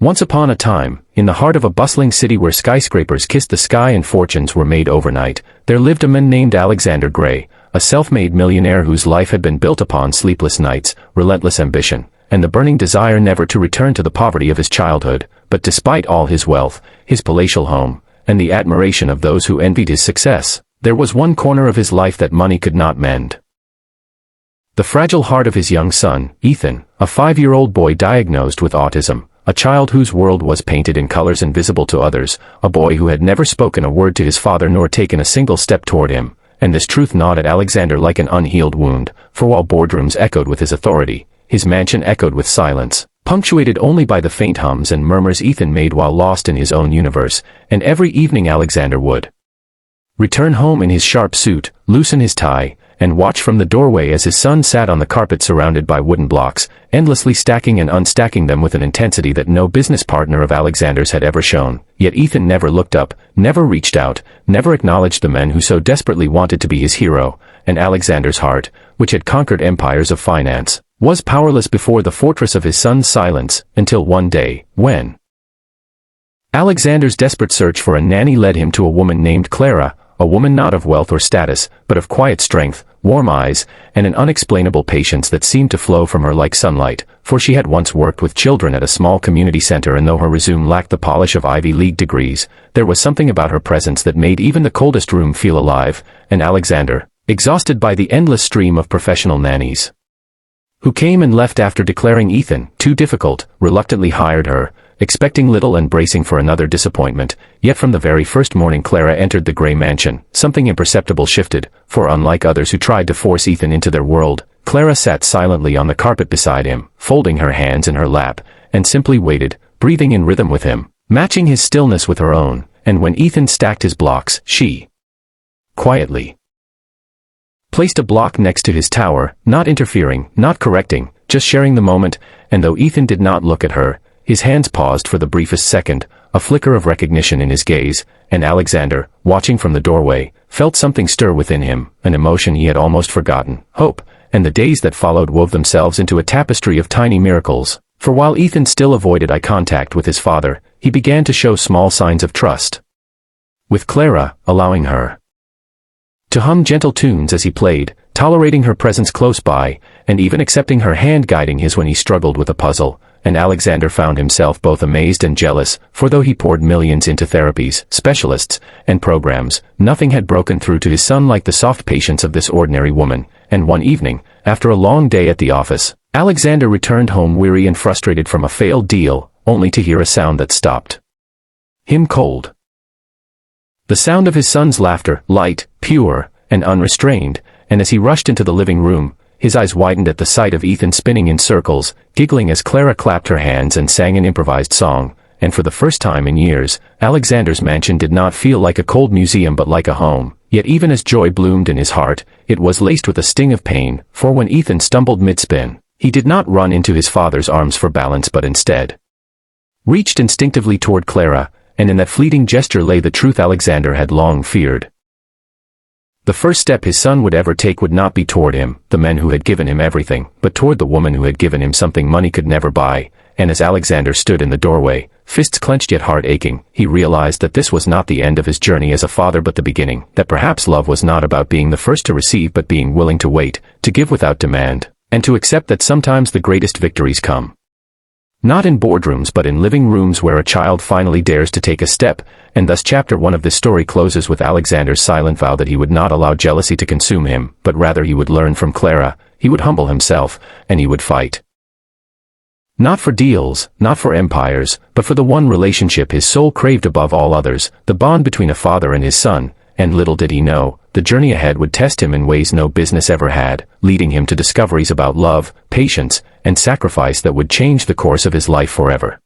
Once upon a time, in the heart of a bustling city where skyscrapers kissed the sky and fortunes were made overnight, there lived a man named Alexander Gray, a self-made millionaire whose life had been built upon sleepless nights, relentless ambition, and the burning desire never to return to the poverty of his childhood. But despite all his wealth, his palatial home, and the admiration of those who envied his success, there was one corner of his life that money could not mend. The fragile heart of his young son, Ethan, a 5-year-old boy diagnosed with autism, a child whose world was painted in colors invisible to others, a boy who had never spoken a word to his father nor taken a single step toward him. And this truth gnawed at Alexander like an unhealed wound, for while boardrooms echoed with his authority, his mansion echoed with silence, punctuated only by the faint hums and murmurs Ethan made while lost in his own universe. And every evening Alexander would return home in his sharp suit, loosen his tie, and watch from the doorway as his son sat on the carpet surrounded by wooden blocks, endlessly stacking and unstacking them with an intensity that no business partner of Alexander's had ever shown. Yet Ethan never looked up, never reached out, never acknowledged the men who so desperately wanted to be his hero, and Alexander's heart, which had conquered empires of finance, was powerless before the fortress of his son's silence, until one day, when Alexander's desperate search for a nanny led him to a woman named Clara, a woman not of wealth or status, but of quiet strength, warm eyes, and an unexplainable patience that seemed to flow from her like sunlight, for she had once worked with children at a small community center, and though her resume lacked the polish of Ivy League degrees, there was something about her presence that made even the coldest room feel alive. And Alexander, exhausted by the endless stream of professional nannies who came and left after declaring Ethan too difficult, reluctantly hired her, expecting little and bracing for another disappointment. Yet from the very first morning Clara entered the Gray mansion, something imperceptible shifted, for unlike others who tried to force Ethan into their world, Clara sat silently on the carpet beside him, folding her hands in her lap, and simply waited, breathing in rhythm with him, matching his stillness with her own. And when Ethan stacked his blocks, she quietly placed a block next to his tower, not interfering, not correcting, just sharing the moment. And though Ethan did not look at her, his hands paused for the briefest second, a flicker of recognition in his gaze, and Alexander, watching from the doorway, felt something stir within him, an emotion he had almost forgotten, hope. And the days that followed wove themselves into a tapestry of tiny miracles, for while Ethan still avoided eye contact with his father, he began to show small signs of trust with Clara, allowing her to hum gentle tunes as he played, tolerating her presence close by, and even accepting her hand guiding his when he struggled with a puzzle. And Alexander found himself both amazed and jealous, for though he poured millions into therapies, specialists, and programs, nothing had broken through to his son like the soft patience of this ordinary woman. And one evening, after a long day at the office, Alexander returned home weary and frustrated from a failed deal, only to hear a sound that stopped him cold. The sound of his son's laughter, light, pure, and unrestrained. And as he rushed into the living room, his eyes widened at the sight of Ethan spinning in circles, giggling as Clara clapped her hands and sang an improvised song. And for the first time in years, Alexander's mansion did not feel like a cold museum but like a home. Yet even as joy bloomed in his heart, it was laced with a sting of pain, for when Ethan stumbled mid-spin, he did not run into his father's arms for balance but instead reached instinctively toward Clara, and in that fleeting gesture lay the truth Alexander had long feared. The first step his son would ever take would not be toward him, the man who had given him everything, but toward the woman who had given him something money could never buy. And as Alexander stood in the doorway, fists clenched yet heart aching, he realized that this was not the end of his journey as a father but the beginning, that perhaps love was not about being the first to receive but being willing to wait, to give without demand, and to accept that sometimes the greatest victories come not in boardrooms but in living rooms where a child finally dares to take a step. And thus chapter 1 of this story closes with Alexander's silent vow that he would not allow jealousy to consume him, but rather he would learn from Clara, he would humble himself, and he would fight. Not for deals, not for empires, but for the one relationship his soul craved above all others, the bond between a father and his son. And little did he know, the journey ahead would test him in ways no business ever had, leading him to discoveries about love, patience, and sacrifice that would change the course of his life forever.